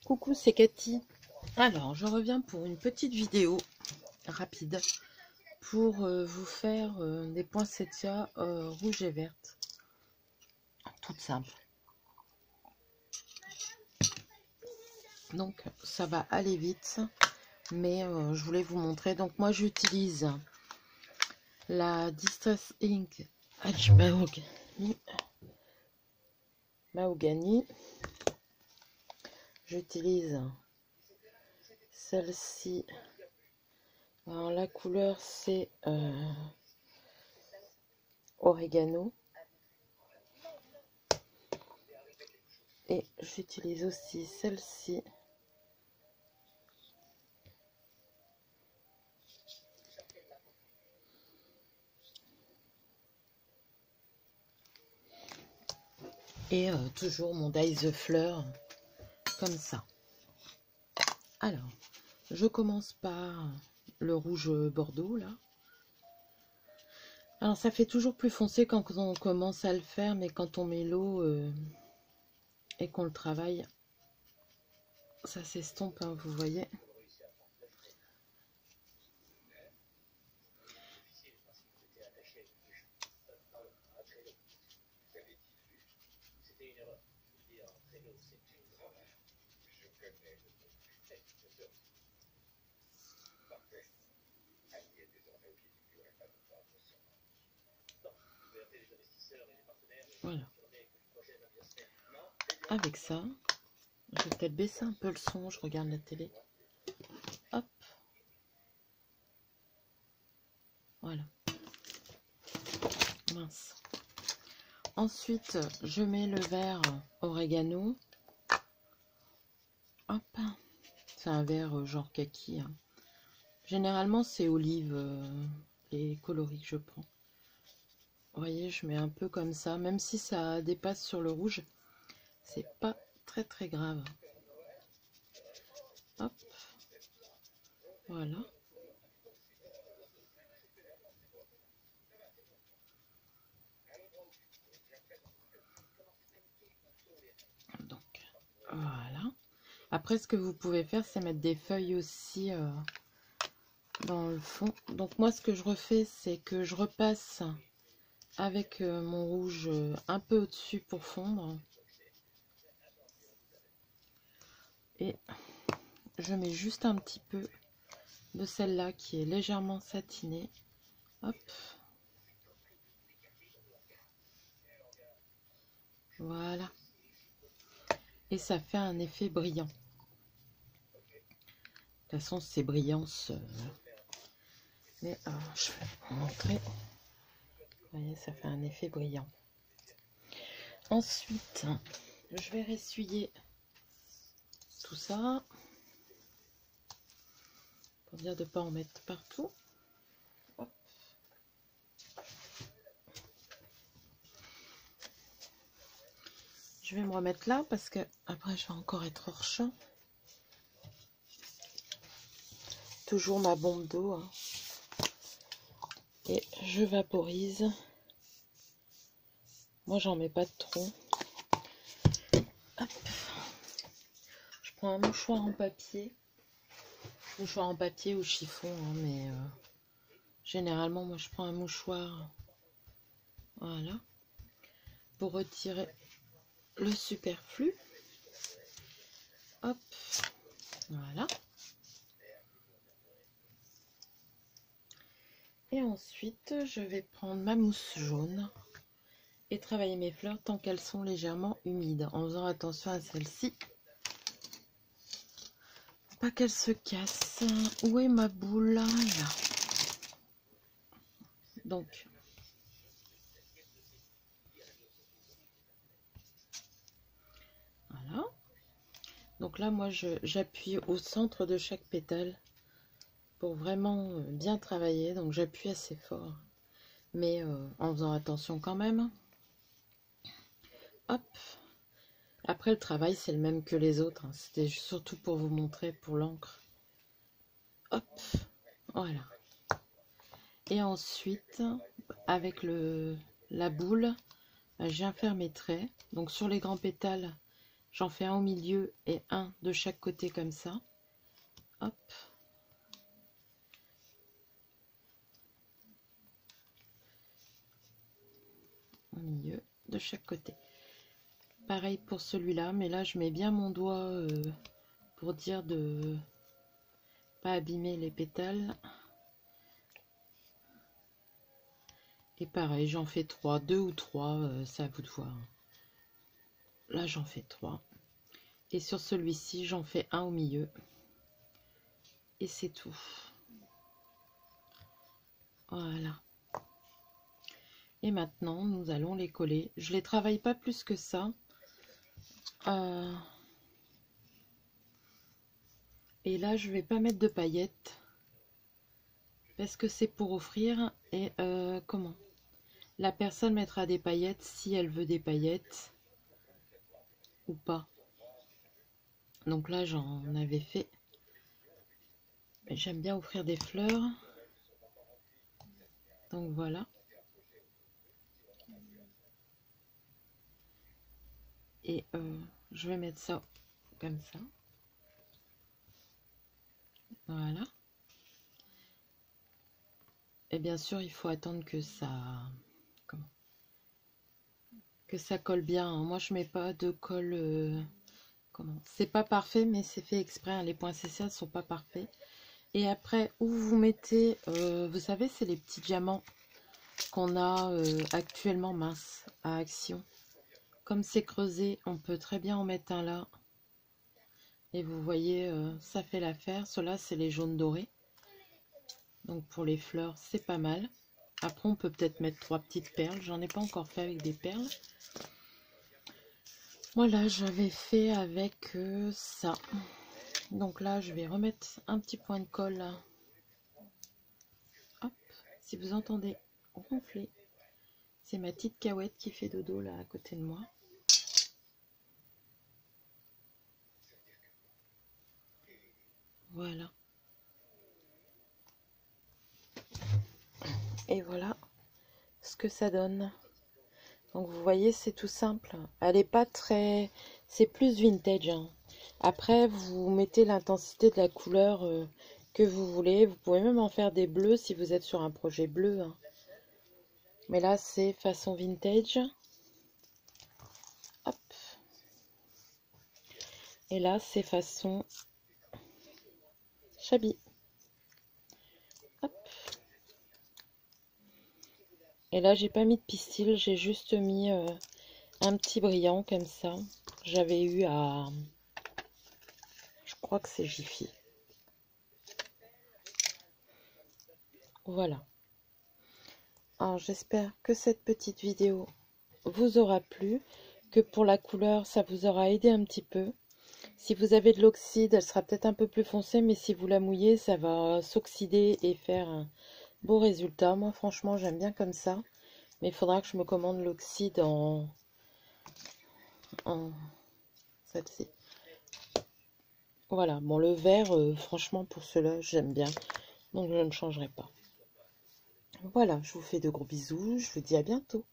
Coucou, c'est Cathy. Alors, je reviens pour une petite vidéo rapide pour vous faire des poinsettias rouges et vertes. Toutes simples. Donc, ça va aller vite, mais je voulais vous montrer. Donc, moi, j'utilise la Distress Ink Mahogany. J'utilise celle-ci. Alors la couleur c'est Oregano. Et j'utilise aussi celle-ci. Et toujours mon Dye the Fleur comme ça. Alors, je commence par le rouge bordeaux là. Alors ça fait toujours plus foncé quand on commence à le faire, mais quand on met l'eau et qu'on le travaille, ça s'estompe, hein, vous voyez. Voilà. Avec ça, je vais peut-être baisser un peu le son, je regarde la télé. Hop. Voilà. Mince. Ensuite, je mets le vert Oregano. Hop. C'est un vert genre kaki. Hein. Généralement, c'est olive, les coloris que je prends. Vous voyez, je mets un peu comme ça. Même si ça dépasse sur le rouge, c'est pas très grave. Hop. Voilà. Donc, voilà. Après, ce que vous pouvez faire, c'est mettre des feuilles aussi dans le fond. Donc, moi, ce que je refais, c'est que je repasse avec mon rouge un peu au-dessus pour fondre. Et je mets juste un petit peu de celle-là qui est légèrement satinée. Hop. Voilà. Et ça fait un effet brillant. De toute façon, c'est brillant. Mais je vais vous montrer. Vous voyez, ça fait un effet brillant. Ensuite, je vais ressuyer tout ça. Pour dire de ne pas en mettre partout. Hop. Je vais me remettre là parce que après je vais encore être hors champ. Toujours ma bombe d'eau. Hein. Et je vaporise. Moi, j'en mets pas de trop. Hop. Je prends un mouchoir en papier. Mouchoir en papier ou chiffon, hein, mais généralement, moi, je prends un mouchoir. Voilà. Pour retirer le superflu. Hop. Voilà. Et ensuite, je vais prendre ma mousse jaune et travailler mes fleurs tant qu'elles sont légèrement humides, en faisant attention à celle-ci. Pas qu'elle se casse. Où est ma boule là? Donc, voilà. Donc là, moi, j'appuie au centre de chaque pétale pour vraiment bien travailler. Donc, j'appuie assez fort, mais en faisant attention quand même. Hop. Après, le travail, c'est le même que les autres. Hein. C'était surtout pour vous montrer pour l'encre. Hop. Voilà. Et ensuite, avec la boule, je viens faire mes traits. Donc, sur les grands pétales, J'en fais un au milieu et un de chaque côté comme ça. Hop. Au milieu de chaque côté. Pareil pour celui-là, mais là je mets bien mon doigt pour dire de pas abîmer les pétales. Et pareil, j'en fais 3, 2 ou 3, c'est à vous de voir. Là j'en fais 3. Et sur celui-ci, j'en fais un au milieu. Et c'est tout. Voilà. Et maintenant, nous allons les coller. Je les travaille pas plus que ça. Et là, je vais pas mettre de paillettes. Parce que c'est pour offrir. Et comment? La personne mettra des paillettes si elle veut des paillettes. Ou pas. Donc là, j'en avais fait. J'aime bien offrir des fleurs. Donc voilà. Et je vais mettre ça comme ça. Voilà. Et bien sûr, il faut attendre que ça... que ça colle bien. Hein. Moi, je mets pas de colle... C'est pas parfait, mais c'est fait exprès. Hein. Les points CCA ne sont pas parfaits. Et après, où vous mettez... vous savez, c'est les petits diamants qu'on a actuellement, mince, à Action. Comme c'est creusé, on peut très bien en mettre un là. Et vous voyez, ça fait l'affaire. Ceux-là, c'est les jaunes dorés. Donc pour les fleurs, c'est pas mal. Après, on peut peut-être mettre 3 petites perles. J'en ai pas encore fait avec des perles. Voilà, j'avais fait avec ça. Donc là, je vais remettre un petit point de colle. Hop, si vous entendez ronfler, c'est ma petite Cahouette qui fait dodo là à côté de moi. Voilà. Et voilà ce que ça donne. Donc vous voyez, c'est tout simple. Elle n'est pas très... C'est plus vintage. Hein. Après, vous mettez l'intensité de la couleur que vous voulez. Vous pouvez même en faire des bleus si vous êtes sur un projet bleu. Hein. Mais là, c'est façon vintage. Hop. Et là, c'est façon shabby. Hop. Et là, j'ai pas mis de pistil, j'ai juste mis un petit brillant comme ça. J'avais eu à... Je crois que c'est Jiffy. Voilà. Alors, j'espère que cette petite vidéo vous aura plu, que pour la couleur, ça vous aura aidé un petit peu. Si vous avez de l'oxyde, elle sera peut-être un peu plus foncée, mais si vous la mouillez, ça va s'oxyder et faire un beau résultat. Moi, franchement, j'aime bien comme ça. Mais il faudra que je me commande l'oxyde en celle-ci. Voilà, bon, le vert, franchement, pour cela, j'aime bien. Donc, je ne changerai pas. Voilà, je vous fais de gros bisous. Je vous dis à bientôt.